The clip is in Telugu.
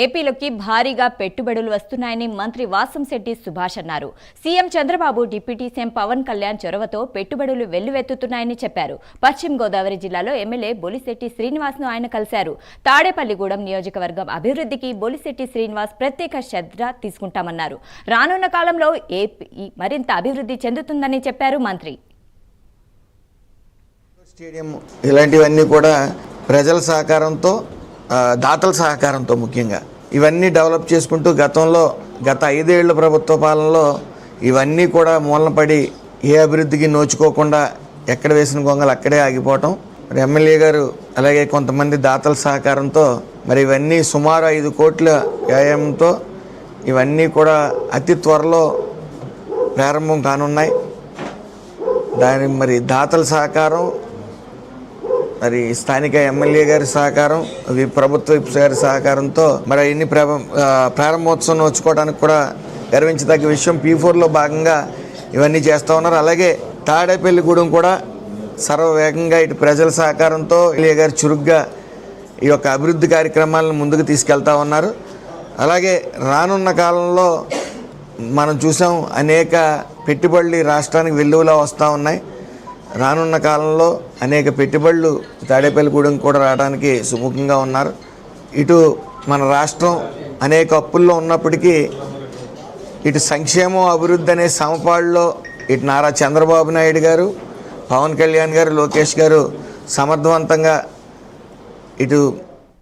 ఏపీలోకి భారీగా పెట్టుబడులు వస్తున్నాయని మంత్రి వాసంశెట్టి సుభాష్ అన్నారు. CM Chandrababu, deputy CM Pavan Kalyan చొరవతో పెట్టుబడులు వెల్లువెత్తుతున్నాయని చెప్పారు. పశ్చిమ గోదావరి జిల్లాలో ఎమ్మెల్యే బొలిశెట్టి శ్రీనివాస్ను ఆయన కలిశారు. తాడేపల్లిగూడెం నియోజకవర్గం అభివృద్ధికి బొలిశెట్టి శ్రీనివాస్ ప్రత్యేక శ్రద్ధ తీసుకుంటామన్నారు. రానున్న కాలంలో ఏపీ మరింత అభివృద్ధి చెందుతుందని చెప్పారు మంత్రి. స్టేడియం ఇలాంటివన్నీ కూడా ప్రజల సహకారంతో, దాతల సహకారంతో ముఖ్యంగా ఇవన్నీ డెవలప్ చేసుకుంటూ గత 5 ఏళ్ల ప్రభుత్వ పాలనలో ఇవన్నీ కూడా మూలన పడి ఏ అభివృద్ధికి నోచుకోకుండా ఎక్కడ వేసిన గొంగలు అక్కడే ఆగిపోవటం. మరి ఎమ్మెల్యే గారు అలాగే కొంతమంది దాతల సహకారంతో మరి ఇవన్నీ సుమారు 5 కోట్ల వ్యయంతో ఇవన్నీ కూడా అతి త్వరలో ప్రారంభం కానున్నాయి. దాని మరి దాతల సహకారం, మరి స్థానిక ఎమ్మెల్యే గారి సహకారం, ప్రభుత్వ గారి సహకారంతో మరి ఇన్ని ప్రారంభోత్సవం నోచుకోవడానికి కూడా గర్వించదగ్గ విషయం. P4లో భాగంగా ఇవన్నీ చేస్తూ ఉన్నారు. అలాగే తాడేపల్లిగూడెం కూడా సర్వవేగంగా ఇటు ప్రజల సహకారంతో ఎమ్మెల్యే గారు చురుగ్గా ఈ యొక్క అభివృద్ధి కార్యక్రమాలను ముందుకు తీసుకెళ్తా ఉన్నారు. అలాగే రానున్న కాలంలో మనం చూసాం, అనేక పెట్టుబడులు రాష్ట్రానికి వెల్లువలా వస్తూ ఉన్నాయి. రానున్న కాలంలో అనేక పెట్టుబడులు తాడేపల్లిగూడెం కూడా రావడానికి సుముఖంగా ఉన్నారు. ఇటు మన రాష్ట్రం అనేక అప్పుల్లో ఉన్నప్పటికీ ఇటు సంక్షేమం, అభివృద్ధి అనే సమపాడులో ఇటు నారా చంద్రబాబు నాయుడు గారు, పవన్ కళ్యాణ్ గారు, లోకేష్ గారు సమర్థవంతంగా ఇటు